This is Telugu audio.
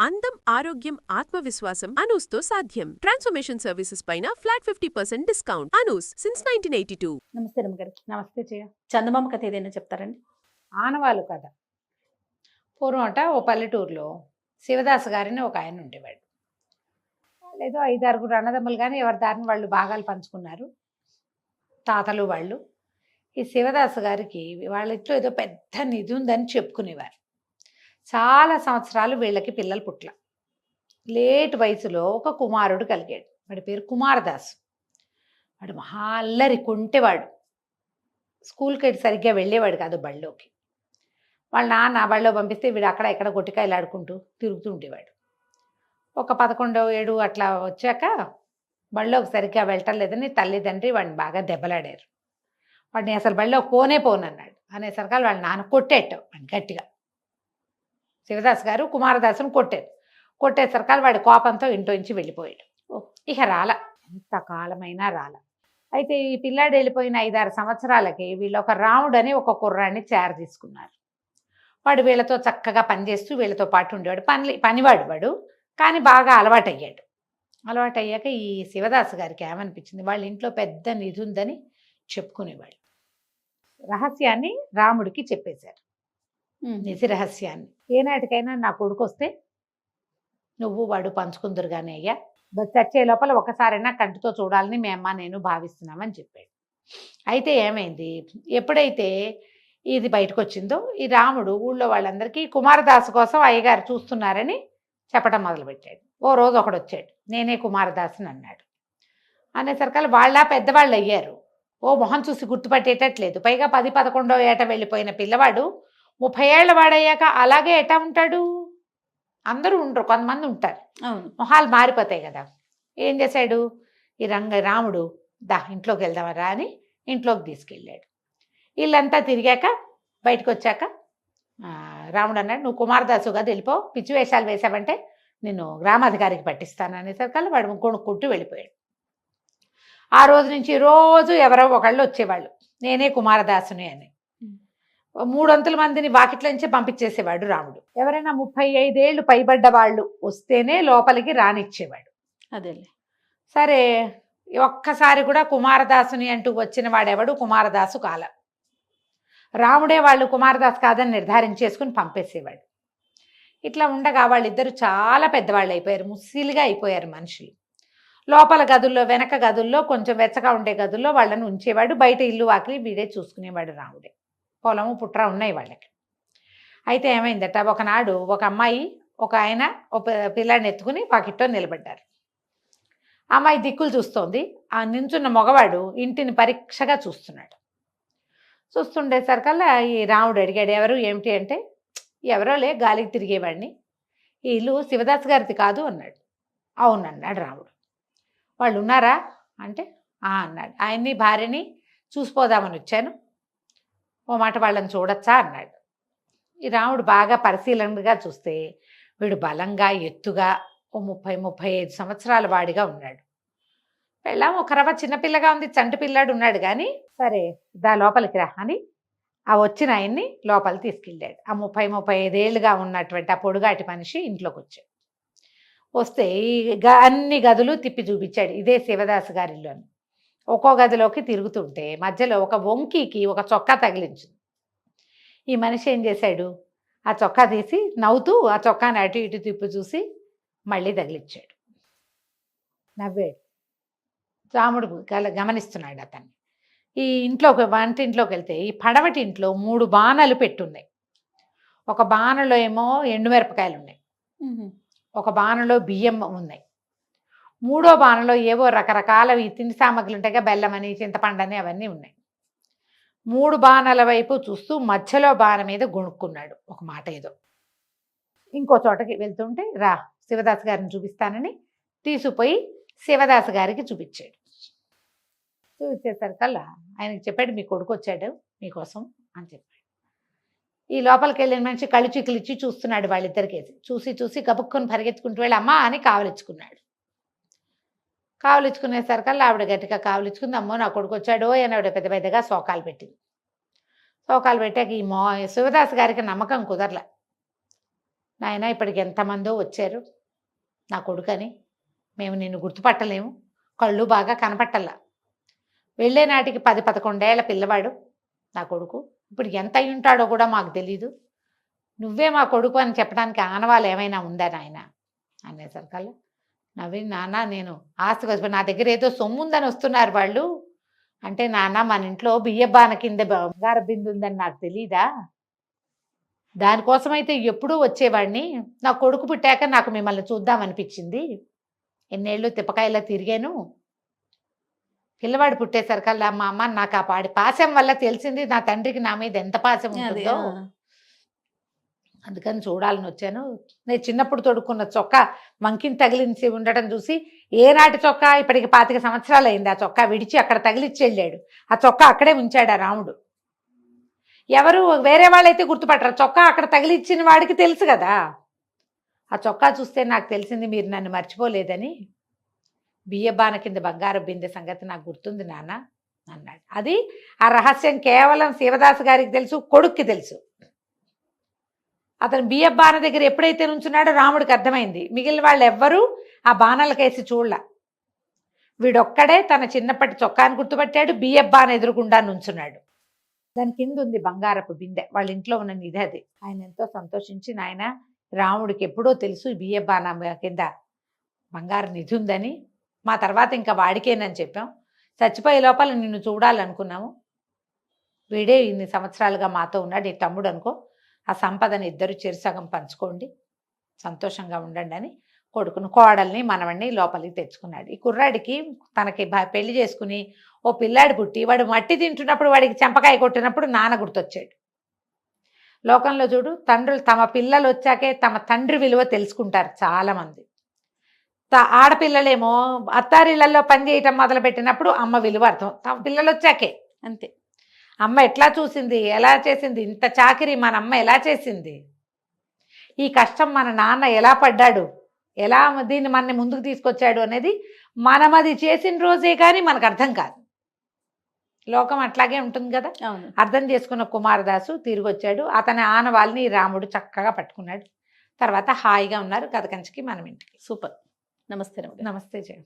అందం, ఆరోగ్యం, ఆత్మవిశ్వాసం అనూస్తో సాధ్యం. ట్రాన్స్ఫర్మేషన్ సర్వీసెస్ పైన ఫ్లాట్ 50% డిస్కౌంట్. అనూస్ సిన్స్ 1982. నమస్తే రమ్మగారు. నమస్తే జయ. చందమామ కథ ఏదైనా చెప్తారండి? ఆనవాళ్ళు కథ. పూర్వం అట ఓ పల్లెటూరులో శివదాస్ గారిని ఒక ఆయన ఉండేవాడు. లేదో 5-6 అన్నదమ్ములు కానీ ఎవరి దారిని వాళ్ళు భాగాలు పంచుకున్నారు, తాతలు వాళ్ళు. ఈ శివదాస్ గారికి వాళ్ళ ఇంట్లో ఏదో పెద్ద నిధి ఉందని చెప్పుకునేవారు. చాలా సంవత్సరాలు వీళ్ళకి పిల్లలు పుట్ల. లేట్ వయసులో ఒక కుమారుడు కలిగాడు. వాడి పేరు కుమారదాసు. వాడు మహా అల్లరి కొంటేవాడు. స్కూల్కి సరిగ్గా వెళ్ళేవాడు కాదు బళ్ళోకి. వాళ్ళ నాన్న బళ్ళో పంపిస్తే వీడు అక్కడ ఇక్కడ కొట్టికాయలు ఆడుకుంటూ తిరుగుతూ ఉండేవాడు. ఒక 11 ఏడు అట్లా వచ్చాక బళ్ళోకి సరిగ్గా వెళ్ళటం లేదని తల్లిదండ్రి వాడిని బాగా దెబ్బలాడారు. వాడిని అసలు బళ్ళోకి పోనన్నాడు. అనేసరికి వాళ్ళ నాన్న కొట్టేట్టావు వాడిని గట్టిగా. శివదాస్ గారు కుమారదాసును కొట్టేసరికి వాడి కోపంతో ఇంట్లోంచి వెళ్ళిపోయాడు. ఇక రాల, ఎంతకాలమైనా రాల. అయితే ఈ పిల్లాడు వెళ్ళిపోయిన 5-6 సంవత్సరాలకి వీళ్ళు ఒక రాముడు అని ఒక కుర్రాన్ని తీసుకున్నారు. వాడు వీళ్ళతో చక్కగా పనిచేస్తూ వీళ్ళతో పాటు ఉండేవాడు. పనివాడు వాడు, కానీ బాగా అలవాటయ్యాక ఈ శివదాస్ గారికి ఏమనిపించింది, వాళ్ళ ఇంట్లో పెద్ద నిధి ఉందని చెప్పుకునేవాళ్ళు. రహస్యాన్ని రాముడికి చెప్పేశారు, నిధి రహస్యాన్ని. ఏనాటికైనా నా కొడుకు వస్తే నువ్వు వాడు పంచుకుందరు కానీ అయ్యా, చచ్చే లోపల ఒకసారైనా కంటితో చూడాలని మీ అమ్మ నేను భావిస్తున్నామని చెప్పాడు. అయితే ఏమైంది, ఎప్పుడైతే ఇది బయటకు వచ్చిందో ఈ రాముడు ఊళ్ళో వాళ్ళందరికీ కుమారదాసు కోసం అయ్యగారు చూస్తున్నారని చెప్పడం మొదలుపెట్టాడు. ఓ రోజు ఒకడు వచ్చాడు, నేనే కుమారదాసుని అన్నాడు. అనేసరికి వాళ్ళ పెద్దవాళ్ళు అయ్యారు. ఓ మొహం చూసి గుర్తుపట్టేటట్లేదు. పైగా 10-11 ఏట వెళ్ళిపోయిన పిల్లవాడు 30 ఏళ్ల వాడయ్యాక అలాగే ఎటా ఉంటాడు? అందరూ ఉండరు, కొంతమంది ఉంటారు, మొహాలు మారిపోతాయి కదా. ఏం చేశాడు ఈ రాముడు, ఇంట్లోకి వెళ్దామరా అని ఇంట్లోకి తీసుకెళ్ళాడు. వీళ్ళంతా తిరిగాక బయటకు వచ్చాక రాముడు అన్నాడు, నువ్వు కుమారదాసు కదా, వెళ్ళిపో, పిచ్చి వేషాలు వేసావంటే నేను గ్రామాధికారికి పట్టిస్తాను అనేసరికి వాడు కొనుక్కుంటూ వెళ్ళిపోయాడు. ఆ రోజు నుంచి రోజు ఎవరో ఒకళ్ళు వచ్చేవాళ్ళు, నేనే కుమారదాసుని అని. 300 మందిని వాకిట్ల నుంచే పంపించేసేవాడు రాముడు. ఎవరైనా 35 ఏళ్ళు పైబడ్డ వాళ్ళు వస్తేనే లోపలికి రానిచ్చేవాడు. అదేలే. సరే, ఒక్కసారి కూడా కుమారదాసుని అంటూ వచ్చిన వాడెవడు కుమారదాసు కాల. రాముడే వాళ్ళు కుమారదాసు కాదని నిర్ధారించేసుకుని పంపేసేవాడు. ఇట్లా ఉండగా వాళ్ళిద్దరూ చాలా పెద్దవాళ్ళు అయిపోయారు, ముస్సిలుగా అయిపోయారు మనుషులు. లోపల గదుల్లో, వెనక గదుల్లో, కొంచెం వెచ్చగా ఉండే గదుల్లో వాళ్ళని ఉంచేవాడు. బయట ఇల్లు వాకిలి వీడే చూసుకునేవాడు రాముడే. పొలము పుట్ర ఉన్నాయి వాళ్ళకి. అయితే ఏమైందట, ఒకనాడు ఒక అమ్మాయి ఒక ఆయన ఒక పిల్లాడిని ఎత్తుకుని వాకిట్లో నిలబడ్డారు. అమ్మాయి దిక్కులు చూస్తోంది. ఆ నించున్న మగవాడు ఇంటిని పరీక్షగా చూస్తున్నాడు. చూస్తుండేసరికల్లా ఈ రాముడు అడిగాడు, ఎవరు ఏమిటి అంటే, ఎవరోలే గాలికి తిరిగేవాడిని, ఈ ఇల్లు శివదాస్ గారిది కాదు అన్నాడు. అవునన్నాడు రాముడు. వాళ్ళు ఉన్నారా అంటే అన్నాడు. ఆయన్ని భార్యని చూసిపోదామని వచ్చాను, ఓ మాట వాళ్ళని చూడొచ్చా అన్నాడు. ఈ రాముడు బాగా పరిశీలనగా చూస్తే వీడు బలంగా ఎత్తుగా ఓ 30-35 సంవత్సరాల వాడిగా ఉన్నాడు. పెళ్ళాం ఒక రవ్వ చిన్నపిల్లగా ఉంది, చంటి పిల్లాడు ఉన్నాడు. కానీ సరే లోపలికి రా అని ఆ వచ్చిన ఆయన్ని లోపల తీసుకెళ్ళాడు. ఆ 30-35 ఏళ్ళుగా ఉన్నటువంటి ఆ పొడుగాటి మనిషి ఇంట్లోకి వచ్చాడు. వస్తే అన్ని గదులు తిప్పి చూపించాడు, ఇదే శివదాస్ గారిలోని. ఒక్కో గదిలోకి తిరుగుతుంటే మధ్యలో ఒక వంకీకి ఒక చొక్కా తగిలించింది. ఈ మనిషి ఏం చేశాడు, ఆ చొక్కా తీసి నవ్వుతూ ఆ చొక్కాని అటు ఇటు తిప్పి చూసి మళ్ళీ తగిలించాడు. నవ్వాడు. రాముడు గమనిస్తున్నాడు అతన్ని. ఈ వంటింట్లోకి వెళ్తే ఈ పడవటి ఇంట్లో 3 బాణలు పెట్టున్నాయి. ఒక బాణలో ఏమో ఎండుమిరపకాయలు ఉన్నాయి, ఒక బాణలో బియ్యం ఉన్నాయి, 3వ బాణలో ఏవో రకరకాల తిండి సామాగ్రులు ఉంటాయిగా, బెల్లమని, చింతపండని అవన్నీ ఉన్నాయి. 3 బాణాల వైపు చూస్తూ మధ్యలో బాణ మీద గొణుక్కున్నాడు ఒక మాట ఏదో. ఇంకో చోటకి వెళ్తుంటే రా శివదాస్ గారిని చూపిస్తానని తీసుకుపోయి శివదాస్ గారికి చూపించాడు. చూపించేసరికల్లా ఆయనకి చెప్పాడు, మీ కొడుకు వచ్చాడు మీకోసం అని చెప్పాడు. ఈ లోపలికి వెళ్ళిన మనిషి కళ్ళు చిక్కులిచ్చి చూస్తున్నాడు వాళ్ళిద్దరికేసి. చూసి గబుక్కొని పరిగెత్తుకుంటూ వెళ్ళి అమ్మా అని కావలిచ్చుకున్నాడు. కావలిచ్చుకునేసరికల్లా ఆవిడ గట్టిగా కావలిచ్చుకుంది. అమ్మో నా కొడుకు వచ్చాడో అని ఆవిడ పెద్ద పెద్దగా శోకాలు పెట్టింది. శోకాలు పెట్టాక ఈ శివదాస్ గారికి నమ్మకం కుదరలే. నాయన ఇప్పటికి ఎంతమందో వచ్చారు నా కొడుకని, మేము నిన్ను గుర్తుపట్టలేము, కళ్ళు బాగా కనపట్టల్లా. వెళ్ళే నాటికి 10-11 ఏళ్ల పిల్లవాడు నా కొడుకు, ఇప్పుడు ఎంత అయి ఉంటాడో కూడా మాకు తెలీదు. నువ్వే మా కొడుకు అని చెప్పడానికి ఆనవాళ్ళు ఏమైనా ఉందా నాయన అనేసరికల్లా నవీన్, నాన్న నేను ఆస్తి కోసం నా దగ్గర ఏదో సొమ్ము ఉందని వస్తున్నారు వాళ్ళు అంటే, నాన్న మన ఇంట్లో బియ్యబాన కింద బంగారు బిందు ఉందని నాకు తెలీదా? దానికోసమైతే ఎప్పుడూ వచ్చేవాడిని. నా కొడుకు పుట్టాక నాకు మిమ్మల్ని చూద్దామనిపించింది. ఎన్నేళ్ళు తిప్పకాయలా తిరిగాను. పిల్లవాడు పుట్టేసరికల్లా మా అమ్మ నాకు ఆ పాడి పాశం వల్ల తెలిసింది నా తండ్రికి నా మీద ఎంత పాశం అదే, ఉంటుందో. అందుకని చూడాలని వచ్చాను. నేను చిన్నప్పుడు తొడుక్కున్న చొక్కా వంకిని తగిలించి ఉండటం చూసి, ఏనాటి చొక్కా, ఇప్పటికి 25 సంవత్సరాలు అయింది ఆ చొక్కా విడిచి అక్కడ తగిలిచ్చి వెళ్ళాడు. ఆ చొక్కా అక్కడే ఉంచాడు ఆ రాముడు. ఎవరు వేరే వాళ్ళైతే గుర్తుపట్టరు, చొక్కా అక్కడ తగిలిచ్చిన వాడికి తెలుసు కదా. ఆ చొక్కా చూస్తే నాకు తెలిసింది మీరు నన్ను మర్చిపోలేదని. బియ్యబాన కింద బంగారు బిందె సంగతి నాకు గుర్తుంది నాన్న అన్నాడు. అది ఆ రహస్యం కేవలం శివదాస్ గారికి తెలుసు, కొడుక్కి తెలుసు. అతను బియ్య బాణ దగ్గర ఎప్పుడైతే నుంచున్నాడో రాముడికి అర్థమైంది. మిగిలిన వాళ్ళు ఎవ్వరూ ఆ బాణలకేసి చూడల. వీడొక్కడే తన చిన్నప్పటి చొక్కాను గుర్తుపట్టాడు, బియ్య బాణ ఎదురుకుండా నుంచున్నాడు. దాని కింద ఉంది బంగారపు బిందె, వాళ్ళ ఇంట్లో ఉన్న నిధి అది. ఆయన ఎంతో సంతోషించి, నాయన రాముడికి ఎప్పుడో తెలుసు బియ్య బాణ కింద బంగారు నిధి ఉందని, మా తర్వాత ఇంకా వాడికేనని చెప్పాం. చచ్చిపోయే లోపల నిన్ను చూడాలనుకున్నాము. వీడే ఇన్ని సంవత్సరాలుగా మాతో ఉన్నాడు, నీ తమ్ముడు అనుకో. ఆ సంపదని ఇద్దరు చెరుసగం పంచుకోండి, సంతోషంగా ఉండండి అని కొడుకును, కోడల్ని, మనవణ్ణి లోపలికి తెచ్చుకున్నాడు. ఈ కుర్రాడికి తనకి పెళ్లి చేసుకుని ఓ పిల్లాడు పుట్టి వాడు మట్టి తింటున్నప్పుడు వాడికి చెంపకాయ కొట్టినప్పుడు నాన్న గుర్తొచ్చాడు. లోకంలో చూడు, తండ్రులు తమ పిల్లలు వచ్చాకే తమ తండ్రి విలువ తెలుసుకుంటారు చాలామంది. ఆడపిల్లలేమో అత్తారిళ్లలో పని చేయటం మొదలుపెట్టినప్పుడు అమ్మ విలువ అర్థం తమ పిల్లలు వచ్చాకే. అంతే. అమ్మ ఎట్లా చూసింది, ఎలా చేసింది, ఇంత చాకిరి మన అమ్మ ఎలా చేసింది, ఈ కష్టం మన నాన్న ఎలా పడ్డాడు, ఎలా దీన్ని మనని ముందుకు తీసుకొచ్చాడు అనేది మనం అది చేసిన రోజే కానీ మనకు అర్థం కాదు. లోకం అట్లాగే ఉంటుంది కదా. అవును. అర్థం చేసుకున్న కుమారదాసు తిరిగి వచ్చాడు. అతని ఆనవాళ్ళని రాముడు చక్కగా పట్టుకున్నాడు. తర్వాత హాయిగా ఉన్నారు. కథ కంచికి మనం ఇంటికి. సూపర్. నమస్తే రమ్య గారు. నమస్తే జయ.